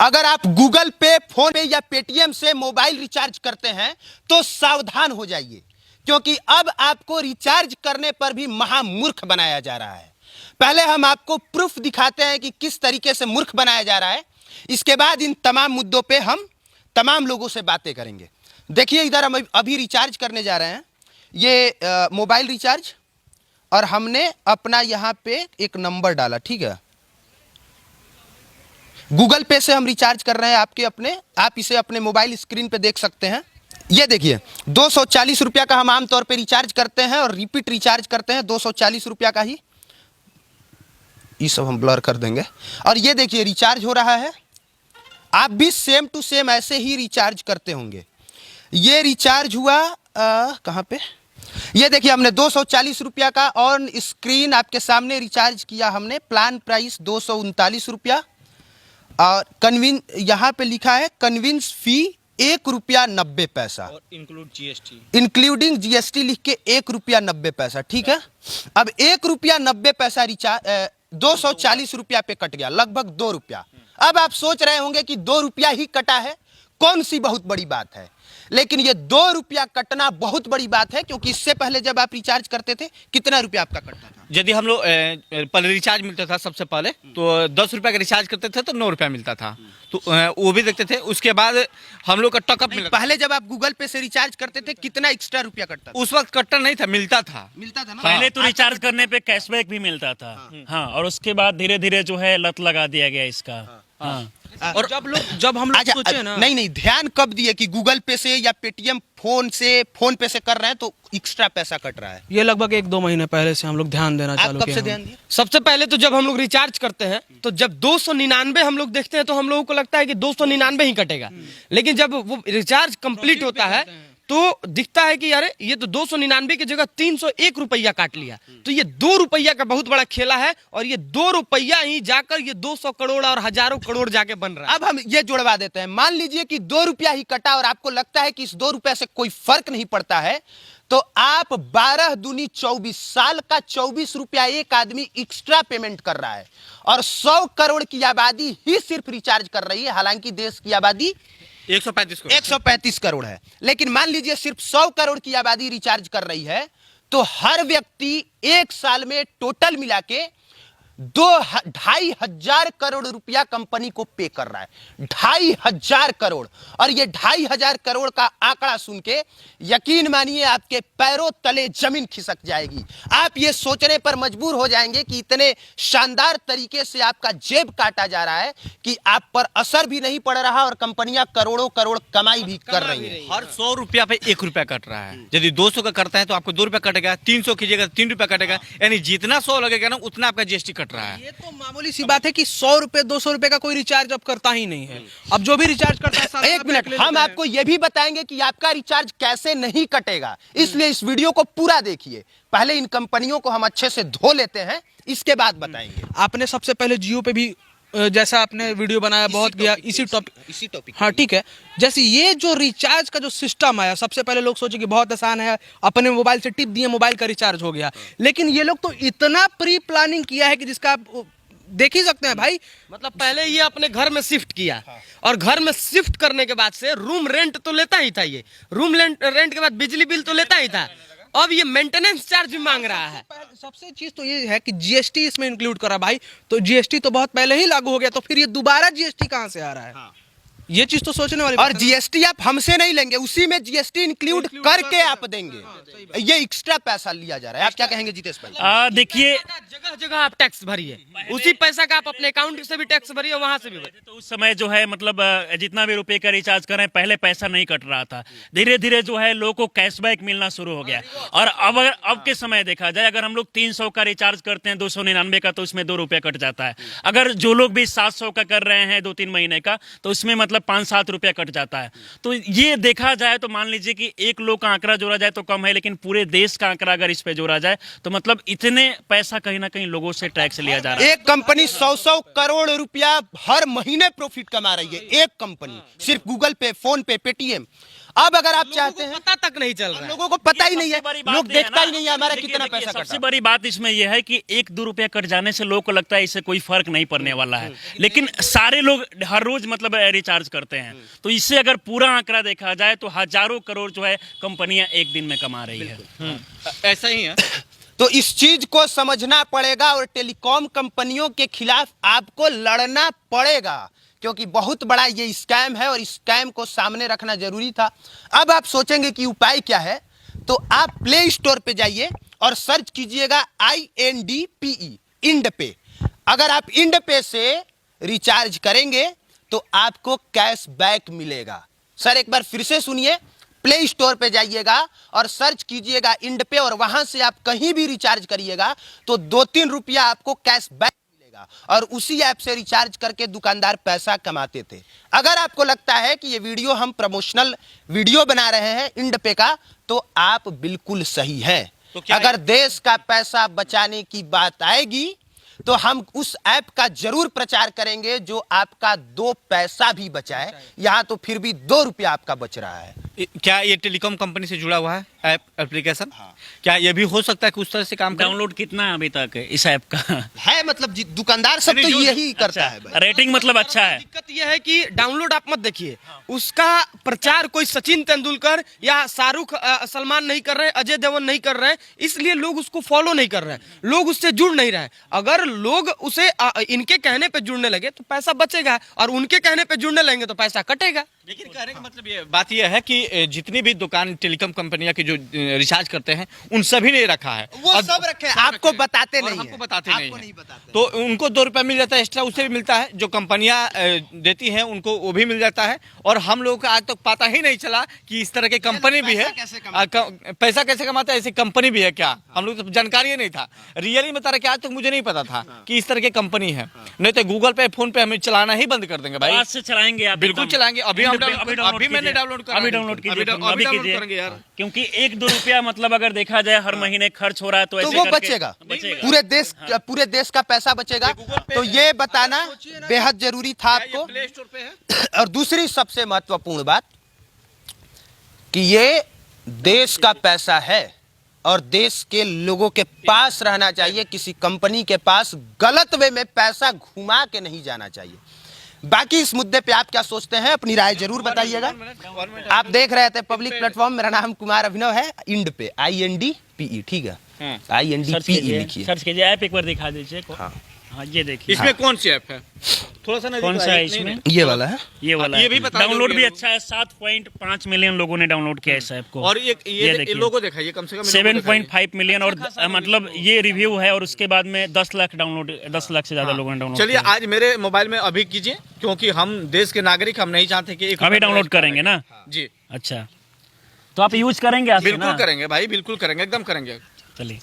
अगर आप गूगल पे, फोन पे या पेटीएम से मोबाइल रिचार्ज करते हैं तो सावधान हो जाइए, क्योंकि अब आपको रिचार्ज करने पर भी महामूर्ख बनाया जा रहा है। पहले हम आपको प्रूफ दिखाते हैं कि किस तरीके से मूर्ख बनाया जा रहा है, इसके बाद इन तमाम मुद्दों पे हम तमाम लोगों से बातें करेंगे। देखिए, इधर हम अभी रिचार्ज करने जा रहे हैं, ये मोबाइल रिचार्ज, और हमने अपना यहाँ पे एक नंबर डाला, ठीक है। गूगल पे से हम रिचार्ज कर रहे हैं आप इसे अपने मोबाइल स्क्रीन पे देख सकते हैं। ये देखिए, 240 रुपया का हम आमतौर पे रिचार्ज करते हैं और रिपीट रिचार्ज करते हैं 240 रुपया का ही। ये सब हम ब्लर कर देंगे। और ये देखिए, रिचार्ज हो रहा है। आप भी सेम टू सेम ऐसे ही रिचार्ज करते होंगे। ये रिचार्ज हुआ कहाँ पे, ये देखिए, हमने 240 रुपया का ऑन स्क्रीन आपके सामने रिचार्ज किया हमने। प्लान प्राइस 239 रुपया, और कन्विंस यहाँ पे लिखा है कन्विंस फी 1 रुपया 90 पैसा, और इंक्लूडिंग जीएसटी लिख के 1 रुपया 90 पैसा, ठीक है। अब 1 रुपया 90 पैसा रिचार्ज 240 रुपया पे कट गया, लगभग 2 रुपया। अब आप सोच रहे होंगे कि 2 रुपया ही कटा है, कौन सी बहुत बड़ी बात है। लेकिन ये 2 रुपया कटना बहुत बड़ी बात है, क्योंकि इससे पहले जब आप रिचार्ज करते थे कितना रुपया आपका कटता था? यदि हम लोग पहले रिचार्ज मिलता था, सबसे पहले तो 10 रुपया का रिचार्ज करते थे तो 9 रुपया मिलता था, तो वो भी देखते थे। उसके बाद हम लोग का टॉकअप मिलता। पहले जब आप गूगल पे से रिचार्ज करते थे कितना एक्स्ट्रा रुपया कटता था? उस वक्त कट्टा नहीं था, मिलता था ना। पहले तो रिचार्ज करने पे कैशबैक भी मिलता था। हाँ, और उसके बाद धीरे धीरे जो है लत लगा दिया गया इसका। हाँ। और जब हम लोग सोचे ना, नहीं, ध्यान कब दिए कि गूगल पे से या पेटीएम फोन पे से कर रहे हैं तो एक्स्ट्रा पैसा कट रहा है? ये लगभग 1-2 महीने पहले से हम लोग ध्यान देना चालू किए। कब से ध्यान दिए? सबसे पहले तो जब हम लोग रिचार्ज करते हैं तो जब 299 हम लोग देखते हैं तो हम लोगों को लगता है कि 299 ही कटेगा, लेकिन जब वो रिचार्ज कंप्लीट होता है तो दिखता है कि यार ये तो 299 की जगह 301 रुपया काट लिया। तो ये 2 रुपया का बहुत बड़ा खेला है, और ये 2 रुपया ही जाकर ये 200 करोड़ और हजारों करोड़ जाके बन रहा है। अब हम ये जुड़वा देते हैं। मान लीजिए कि 2 रुपया ही कटा और आपको लगता है कि इस 2 रुपया से कोई फर्क नहीं पड़ता है, तो आप 12 दूनी 24 साल का 24 रुपया एक आदमी एक्स्ट्रा पेमेंट कर रहा है, और 100 करोड़ की आबादी ही सिर्फ रिचार्ज कर रही है। हालांकि देश की आबादी 135 करोड़ है, लेकिन मान लीजिए सिर्फ 100 करोड़ की आबादी रिचार्ज कर रही है, तो हर व्यक्ति एक साल में टोटल मिला के 2,500 करोड़ रुपया कंपनी को पे कर रहा है। 2,500 करोड़। और ये 2,500 करोड़ का आंकड़ा सुन के यकीन मानिए आपके पैरों तले जमीन खिसक जाएगी। आप ये सोचने पर मजबूर हो जाएंगे कि इतने शानदार तरीके से आपका जेब काटा जा रहा है कि आप पर असर भी नहीं पड़ रहा, और कंपनियां करोड़ों करोड़ कमाई भी कर रही है। हर 100 रुपया पे 1 रुपया कट रहा है। यदि 200 का करता है तो आपको 2 रुपया कटेगा, 300 कीजिएगा तो 3 रुपया कटेगा, यानी जितना 100 लगेगा ना उतना आपका जीएसटी कट रहा है। ये तो मामूली सी बात है कि 100 रुपए 200 रुपए का कोई रिचार्ज अब करता ही नहीं है। अब जो भी रिचार्ज करता है, एक मिनट, हम आपको यह भी बताएंगे कि आपका रिचार्ज कैसे नहीं कटेगा, इसलिए इस वीडियो को पूरा देखिए। पहले इन कंपनियों को हम अच्छे से धो लेते हैं, इसके बाद बताएंगे। आपने सबसे पहले जियो पे भी जैसा आपने वीडियो बनाया, बहुत गया इसी टॉपिक। हाँ ठीक है, जैसे ये जो रिचार्ज का जो सिस्टम आया, सबसे पहले लोग सोचे कि बहुत आसान है, अपने मोबाइल से टिप दिए, मोबाइल का रिचार्ज हो गया। लेकिन ये लोग तो इतना प्री प्लानिंग किया है कि जिसका आप देख ही सकते हैं भाई। मतलब पहले ये अपने घर में शिफ्ट किया, और घर में शिफ्ट करने के बाद से रूम रेंट तो लेता ही था, ये रूम रेंट के बाद बिजली बिल तो लेता ही था, अब ये मेंटेनेंस चार्ज भी मांग रहा है। सबसे चीज तो ये है कि जीएसटी इसमें इंक्लूड करा भाई, तो जीएसटी तो बहुत पहले ही लागू हो गया, तो फिर ये दोबारा जीएसटी कहां से आ रहा है? ये चीज तो सोचने वाली। और जीएसटी आप हमसे नहीं लेंगे, उसी में जीएसटी इंक्लूड करके आप देंगे। ये एक्स्ट्रा पैसा लिया जा रहा है। आप क्या कहेंगे जितेश भाई? देखिए, जगह जगह आप टैक्स भरिए, उसी पैसा का आप अपने अकाउंट से भी टैक्स भरिए, वहां से भी भरिए। तो उस समय जो है मतलब जितना भी रुपए का रिचार्ज कर रहे हैं, पहले पैसा नहीं कट रहा था, धीरे धीरे जो है लोगों को कैशबैक मिलना शुरू हो गया। और अब के समय देखा जाए, अगर हम लोग 300 का रिचार्ज करते हैं 299 का, तो उसमें 2 रुपया कट जाता है। अगर जो लोग भी 700 का कर रहे हैं 2-3 महीने का, तो उसमें मतलब 5-7 रुपया कट जाता है। तो ये देखा जाए तो मान लीजिए कि एक लोग का आंकड़ा जोड़ा जाए तो कम है, लेकिन पूरे देश का आंकड़ा अगर इस पे जोड़ा जाए तो मतलब इतने पैसा कहीं ना कहीं लोगों से टैक्स लिया जा रहा है। एक कंपनी 100 करोड़ रुपया हर महीने प्रॉफिट कमा रही है, एक कंपनी, सिर्फ गूगल पे, फोन पे, पेटीएम। अब अगर आप चाहते हैं, पता तक नहीं चल रहा है। लोगों को पता ही नहीं है, सबसे बड़ी बात लोग ये है देखता ही ना, नहीं है हमारा देखिए, कितना देखिए, पैसा सबसे कटा। बड़ी बात इसमें यह है कि 1-2 रुपया कट जाने से लोगों को लगता है इससे कोई फर्क नहीं पड़ने वाला है, लेकिन सारे लोग हर रोज मतलब रिचार्ज करते हैं। तो इससे अगर पूरा आंकड़ा देखा जाए तो हजारों करोड़ जो है कंपनियां एक दिन में कमा रही है। ऐसा ही है। तो इस चीज को समझना पड़ेगा और टेलीकॉम कंपनियों के खिलाफ आपको लड़ना पड़ेगा, क्योंकि बहुत बड़ा ये स्कैम है और इस स्कैम को सामने रखना जरूरी था। अब आप सोचेंगे कि उपाय क्या है, तो आप प्ले स्टोर पे जाइए और सर्च कीजिएगा INDPE, इंड पे। अगर आप इंड पे से रिचार्ज करेंगे तो आपको कैशबैक मिलेगा। सर एक बार फिर से सुनिए, प्ले स्टोर पे जाइएगा और सर्च कीजिएगा इंड पे, और वहां से आप कहीं भी रिचार्ज करिएगा तो 2-3 रुपया आपको कैशबैक मिलेगा, और उसी ऐप से रिचार्ज करके दुकानदार पैसा कमाते थे। अगर आपको लगता है कि ये वीडियो हम प्रमोशनल वीडियो बना रहे हैं इंड पे का, तो आप बिल्कुल सही हैं। तो क्या अगर देश का पैसा बचाने की बात आएगी तो हम उस ऐप का जरूर प्रचार करेंगे जो आपका 2 पैसा भी बचाए। यहाँ तो फिर भी 2 रुपया आपका बच रहा है। क्या ये टेलीकॉम कंपनी से जुड़ा हुआ है ऐप एप्लीकेशन? क्या ये भी हो सकता है कि उस तरह से काम करे? डाउनलोड कितना है अभी तक इस ऐप का? है मतलब दुकानदार सब तो यही करता है भाई। रेटिंग मतलब अच्छा है। दिक्कत यह है कि डाउनलोड आप मत देखिए, उसका प्रचार कोई सचिन तेंदुलकर या शाहरुख सलमान नहीं कर रहे हैं, अजय देवगन नहीं कर रहे हैं, इसलिए लोग उसको फॉलो नहीं कर रहे हैं, लोग उससे जुड़ नहीं रहे हैं। अगर लोग उसे इनके कहने पे जुड़ने लगे तो पैसा बचेगा, और उनके कहने पे जुड़ने लगेंगे तो पैसा कटेगा। लेकिन कहने का मतलब ये बात ये है कि जितनी भी दुकान टेलीकॉम कंपनियां की जो रिचार्ज करते हैं उन सभी ने रखा है, वो सब रखे हैं, आपको बताते नहीं हमको है। बताते आपको नहीं बताते है। तो उनको 2 रुपया मिल जाता है एक्स्ट्रा, उससे भी मिलता है, जो कंपनियां देती हैं उनको वो भी मिल जाता है। और हम लोगों को आज तक पता ही नहीं चला कि इस तरह की कंपनी भी है। पैसा कैसे कमाता है, ऐसी कंपनी भी है क्या? हम लोग तो जानकारी ही नहीं था। रियली में तरह के आज तक मुझे नहीं पता था कि इस तरह की कंपनी है। नहीं तो गूगल पे फोन पे हमें चलाना ही बंद कर देंगे भाई। आज से चलाएंगे आप? बिल्कुल एकदम। चलाएंगे। अभी मैंने डाउनलोड करा। अभी डाउनलोड कीजिए, अभी अभी डाउनलोड करेंगे कीजिए, यार। क्योंकि 1-2 रुपया मतलब अगर देखा जाए हर महीने खर्च हो रहा है तो तो ऐसे वो करके बचेगा, बचेगा। पूरे देश का पैसा बचेगा। तो ये बताना बेहद जरूरी था आपको। प्ले स्टोर पे है। और दूसरी सबसे महत्वपूर्ण बात कि ये देश का पैसा है और देश के लोगों के पास रहना चाहिए, किसी कंपनी के पास गलत वे में पैसा घुमा के नहीं जाना चाहिए। बाकी इस मुद्दे पे आप क्या सोचते हैं, अपनी राय जरूर बताइएगा। आप देख रहे थे पब्लिक प्लेटफॉर्म, मेरा नाम कुमार अभिनव है, इंड पे INDPE, ठीक है, INDPE लिखिए। सर्च कीजिए, ऐप एक बार दिखा दीजिए। हाँ ये देखिए। इसमें कौन सी ऐप है? थोड़ा सा कौन सा है इसमें? ये वाला है। ये वाला ये है। भी बता दो डाउनलोड ये भी लोग। अच्छा है, 7.5 मिलियन लोगों ने डाउनलोड किया इस ऐप को। और ये देखिए। लोगो दिखाइए, कम से कम 7.5 मिलियन, और मतलब ये रिव्यू है, और उसके बाद में 10 लाख डाउनलोड, 10 लाख से ज्यादा लोगों ने डाउनलोड चलिए किया। आज मेरे मोबाइल में अभी कीजिए, क्योंकि हम देश के नागरिक, हम नहीं चाहते कि अभी डाउनलोड करेंगे ना? जी अच्छा, तो आप यूज करेंगे आज से बिल्कुल ना? करेंगे भाई, बिल्कुल करेंगे, एकदम करेंगे। चलिए।